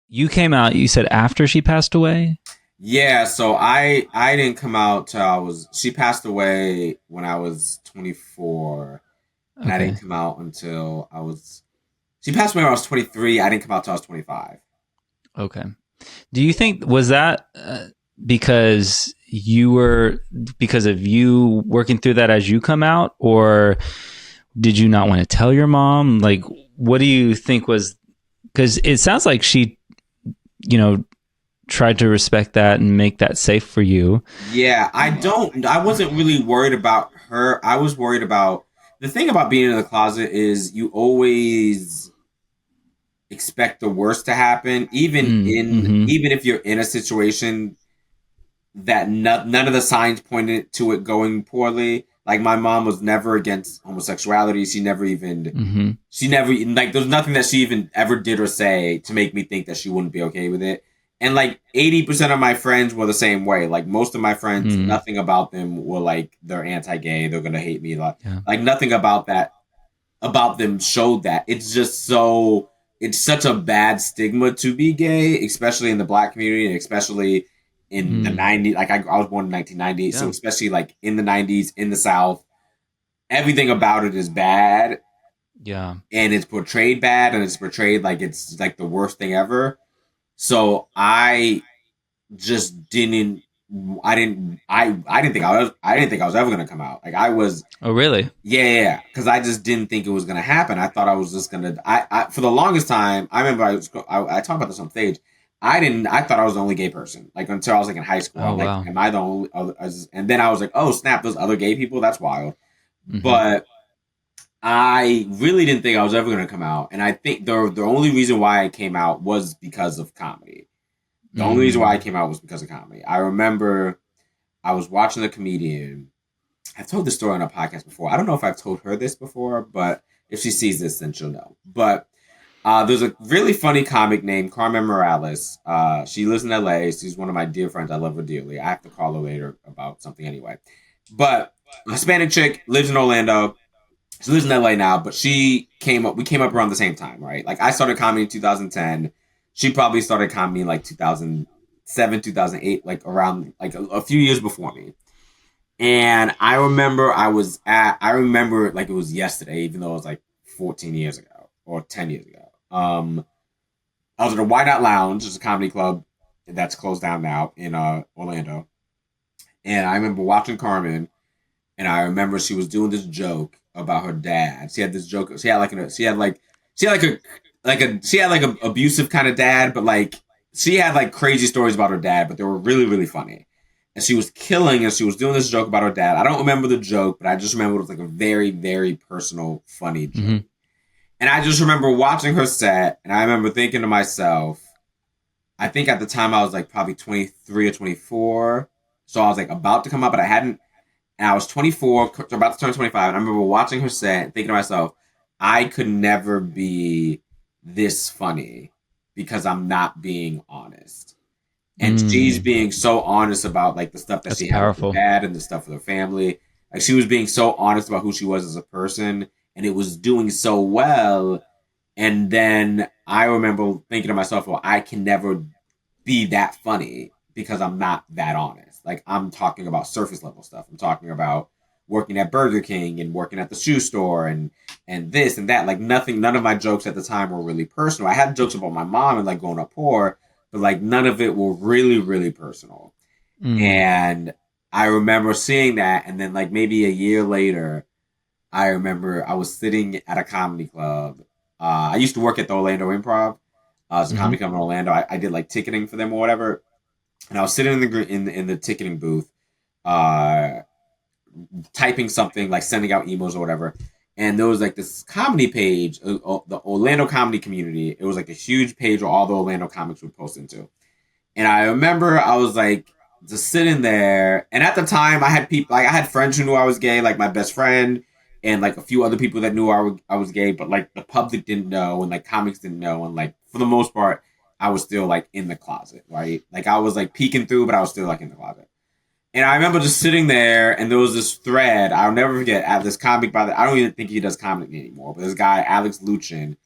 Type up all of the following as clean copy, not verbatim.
You came out, you said after she passed away? Yeah, so I didn't come out till she passed away when I was 24, and I didn't Okay. come out until she passed away when I was 23. I didn't come out till I was 25. Okay. Do you think was that because you were because of you working through that as you come out, or did you not want to tell your mom? Like, what do you think was? Because it sounds like she, you know, tried to respect that and make that safe for you. Yeah, I wasn't really worried about her. I was worried about the thing about being in the closet is you always expect the worst to happen, Mm-hmm. even if you're in a situation that none of the signs pointed to it going poorly. Like my mom was never against homosexuality. Mm-hmm. She never like there's nothing that she even ever did or say to make me think that she wouldn't be okay with it. And like 80% of my friends were the same way. Like most of my friends, Mm. nothing about them were like they're anti-gay, they're gonna hate me. Yeah. Like nothing about them showed that. It's such a bad stigma to be gay, especially in the black community and especially in the Mm. 90s. Like I was born in 1990, so Yeah. especially like in the 90s in the South, everything about it is bad Yeah. and it's portrayed bad and it's portrayed like it's like the worst thing ever. So just didn't I didn't think I didn't think I was ever gonna come out. Like I was Oh, really? yeah, because I just didn't think it was gonna happen. I thought I was just gonna. For the longest time, I remember I talked about this on stage. I thought I was the only gay person. Like until I was like in high school, Oh, I'm like, wow. am I the only? And then I was like, oh snap, those other gay people. That's wild. Mm-hmm. But I really didn't think I was ever gonna come out, and I think the only reason why I came out was because of comedy. The only reason why I Mm. came out was because of comedy. I remember I was watching a comedian. I've told this story on a podcast before. I don't know if I've told her this before, but if she sees this, then she'll know. But there's a really funny comic named Carmen Morales. She lives in LA. She's one of my dear friends. I love her dearly. I have to call her later about something anyway. But a Hispanic chick lives in Orlando. She lives in LA now, but she came up. We came up around the same time, right? Like I started comedy in 2010. She probably started comedy in like 2007, 2008, like around like a few years before me. And I remember like it was yesterday, even though it was like 14 years ago or 10 years ago. I was at a Why Not Lounge, it's a comedy club that's closed down now in Orlando. And I remember watching Carmen, and I remember she was doing this joke about her dad. She had this joke. She had like a abusive kind of dad, but like she had like crazy stories about her dad, but they were really really funny. And she was killing, and she was doing this joke about her dad. I don't remember the joke, but I just remember it was like a very very personal, funny joke. Mm-hmm. And I just remember watching her set, and I remember thinking to myself, I think at the time I was like probably 23 or 24. So I was like about to come up, but I hadn't. And I was 24, about to turn 25. And I remember watching her set and thinking to myself, I could never be this funny because I'm not being honest. And she's Mm. being so honest about like the stuff that That's she had with her powerful. dad and the stuff with her family. Like she was being so honest about who she was as a person, and it was doing so well. And then I remember thinking to myself, well, I can never be that funny because I'm not that honest. Like I'm talking about surface level stuff. I'm talking about working at Burger King and working at the shoe store and this and that. Like nothing, none of my jokes at the time were really personal. I had jokes about my mom and like growing up poor, but like none of it were really, really personal. Mm. And I remember seeing that, and then like maybe a year later, I remember I was sitting at a comedy club. I used to work at the Orlando Improv. It's a Mm-hmm. comedy club in Orlando. I did like ticketing for them or whatever, and I was sitting in the ticketing booth, uh, typing something like sending out emails or whatever. And there was like this comedy page, the Orlando comedy community. It was like a huge page where all the Orlando comics would post into. And I remember I was like just sitting there, and at the time I had people like I had friends who knew I was gay, like my best friend, and like a few other people that knew I was gay, but like the public didn't know, and like comics didn't know, and like for the most part, I was still like in the closet, right? Like I was like peeking through, but I was still like in the closet. And I remember just sitting there, and there was this thread. I'll never forget. At this comic by the, I don't even think he does comedy anymore, but this guy Alex Luchin,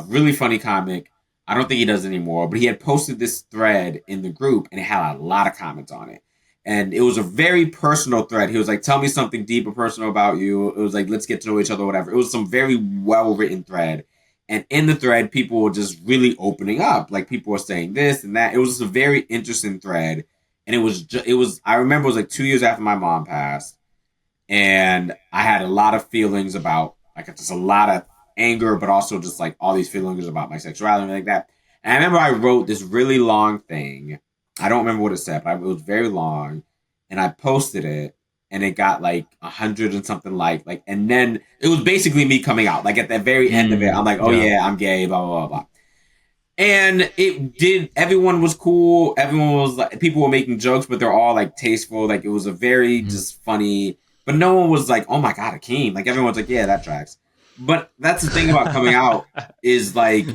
really funny comic. I don't think he does anymore, but he had posted this thread in the group and it had a lot of comments on it. And it was a very personal thread. He was like, tell me something deep and personal about you. It was like, let's get to know each other, whatever. It was some very well written thread. And in the thread, people were just really opening up. Like people were saying this and that. It was just a very interesting thread. And I remember it was like 2 years after my mom passed. And I had a lot of feelings about, like, just a lot of anger, but also just like all these feelings about my sexuality and like that. And I remember I wrote this really long thing. I don't remember what it said, but it was very long. And I posted it and it got like 100 and something and then it was basically me coming out. Like at the very end of it, I'm like, oh yeah, I'm gay, blah, blah, blah, blah. And everyone was cool. Everyone was like, people were making jokes, but they're all like tasteful. Like it was a very just funny, but no one was like, oh my God, Akeem. Like everyone's like, yeah, that tracks. But that's the thing about coming out is like,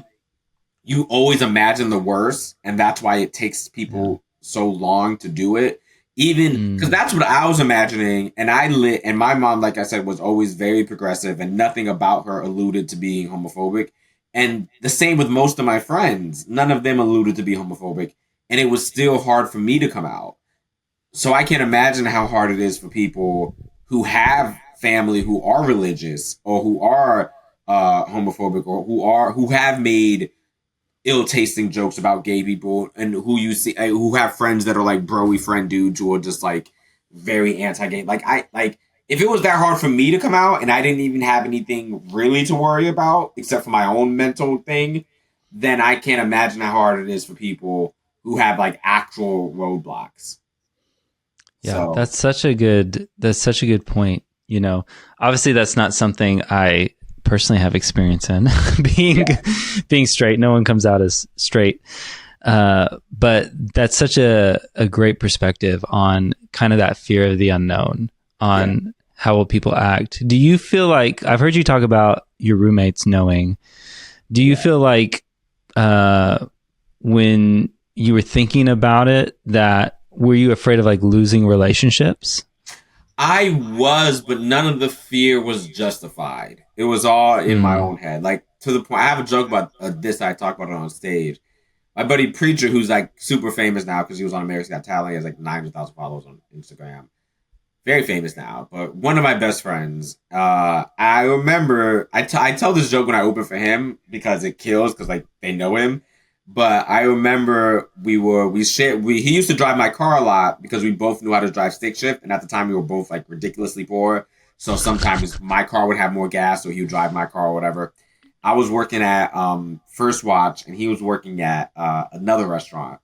you always imagine the worst. And that's why it takes people so long to do it. Even because that's what I was imagining. And my mom, like I said, was always very progressive and nothing about her alluded to being homophobic. And the same with most of my friends. None of them alluded to be homophobic. And it was still hard for me to come out. So I can't imagine how hard it is for people who have family who are religious or who are homophobic or who have made ill-tasting jokes about gay people and who you see who have friends that are like bro-y friend dudes who are just like very anti-gay. Like if it was that hard for me to come out and I didn't even have anything really to worry about except for my own mental thing, then I can't imagine how hard it is for people who have like actual roadblocks. Yeah, So, that's such a good point. You know, obviously that's not something I personally have experience in being straight. No one comes out as straight. But that's such a great perspective on kind of that fear of the unknown, on how will people act. Do you feel like, I've heard you talk about your roommates knowing, do you feel like when you were thinking about it, that were you afraid of like losing relationships? I was, but none of the fear was justified. It was all in my own head. Like, to the point, I have a joke about this, I talk about it on stage. My buddy Preacher, who's like super famous now because he was on America's Got Talent, he has like 900,000 followers on Instagram. Very famous now, but one of my best friends, I remember, I tell this joke when I open for him because it kills, because like they know him. But I remember he used to drive my car a lot because we both knew how to drive stick shift. And at the time we were both like ridiculously poor. So sometimes my car would have more gas, so he would drive my car or whatever. I was working at First Watch and he was working at another restaurant.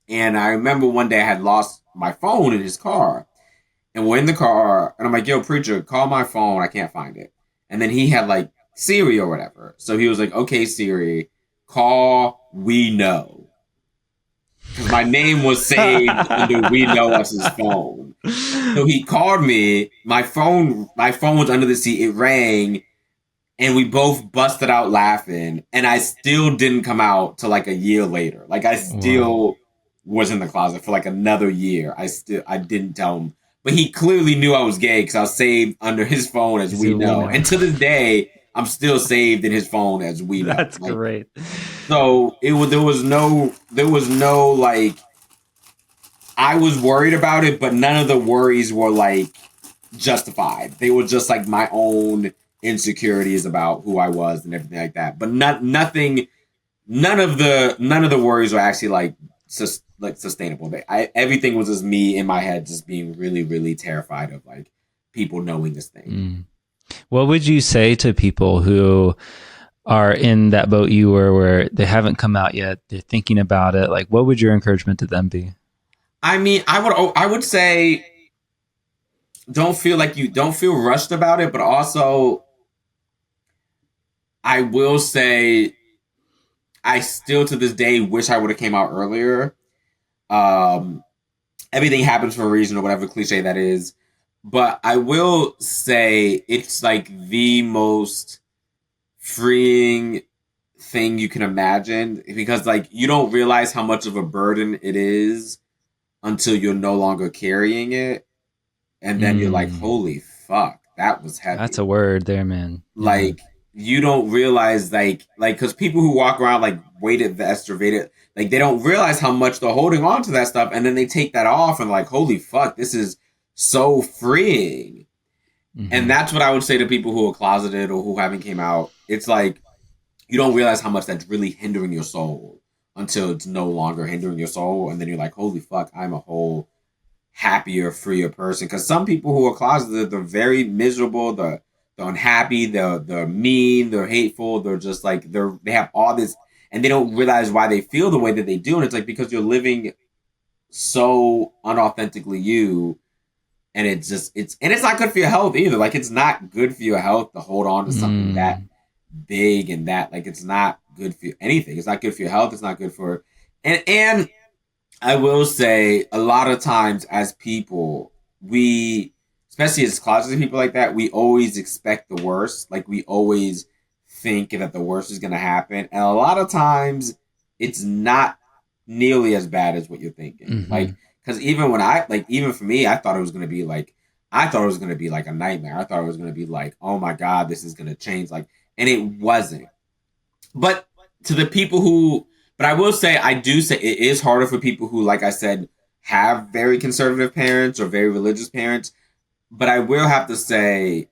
And I remember one day I had lost my phone in his car. And we're in the car and I'm like, yo, Preacher, call my phone. I can't find it. And then he had like Siri or whatever. So he was like, okay, Siri, call We Know. Because my name was saved under We Know Us's phone. So he called me. My phone was under the seat. It rang. And we both busted out laughing. And I still didn't come out till like a year later. Like I still was in the closet for like another year. I didn't tell him. But he clearly knew I was gay because I was saved under his phone as We Know. And to this day, I'm still saved in his phone as We Know. That's like, great. So there was no like, I was worried about it, but none of the worries were like justified. They were just like my own insecurities about who I was and everything like that. But none of the worries were actually like sustainable. Everything was just me in my head, just being really, really terrified of like people knowing this thing. What would you say to people who are in that boat you were, where they haven't come out yet, they're thinking about it? Like, what would your encouragement to them be? I mean, I would say, don't feel rushed about it, but also I will say I still to this day wish I would have came out earlier. Everything happens for a reason or whatever cliche that is. But I will say it's like the most freeing thing you can imagine, because like you don't realize how much of a burden it is until you're no longer carrying it. And then you're like, holy fuck, that was heavy. That's a word there, man. Like you don't realize like because people who walk around like weighted vest or weighted like they don't realize how much they're holding on to that stuff, and then they take that off and like, holy fuck, this is so freeing. And Mm-hmm. that's what I would say to people who are closeted or who haven't came out. It's like you don't realize how much that's really hindering your soul until it's no longer hindering your soul, and then you're like, holy fuck, I'm a whole happier, freer person. Because some people who are closeted, they're very miserable, they're unhappy, they're mean, they're hateful, they're just like they have all this, and they don't realize why they feel the way that they do, and it's like because you're living so unauthentically you, and it's not good for your health either. Like it's not good for your health to hold on to something that Mm. big and that like it's not good for anything. It's not good for your health. It's not good for and I will say a lot of times as people, we, especially as closeted people like that, we always expect the worst. Like we always think that the worst is going to happen. And a lot of times it's not nearly as bad as what you're thinking. Mm-hmm. Like, because even even for me, I thought it was going to be like, I thought it was going to be like a nightmare. I thought it was going to be like, oh my God, this is going to change. Like, and it wasn't. But to the people who, but I will say, I do say it is harder for people who, like I said, have very conservative parents or very religious parents. But I will have to say,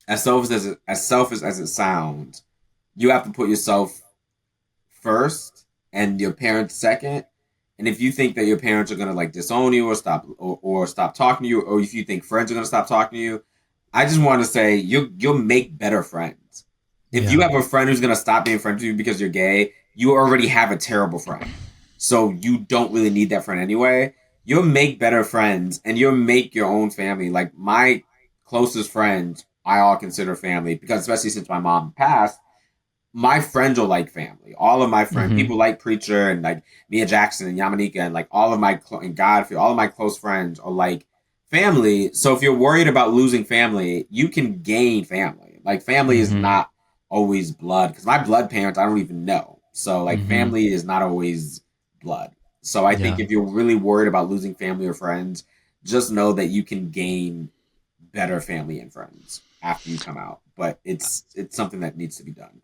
as selfish as it sounds, you have to put yourself first and your parents second. And if you think that your parents are gonna like disown you or stop talking to you, or if you think friends are gonna stop talking to you, I just want to say you'll make better friends. If you Yeah. have a friend who's gonna stop being friends with you because you're gay, you already have a terrible friend. So you don't really need that friend anyway. You'll make better friends and you'll make your own family. Like my closest friends, I all consider family because especially since my mom passed, my friends are like family. All of my friends, Mm-hmm. people like Preacher and like Mia Jackson and Yamanika and like all of and Godfrey, all of my close friends are like family. So if you're worried about losing family, you can gain family. Like family is Mm-hmm. not always blood because my blood parents I don't even know. So like Mm-hmm. family is not always blood. So I think Yeah. if you're really worried about losing family or friends, just know that you can gain better family and friends after you come out. But it's something that needs to be done.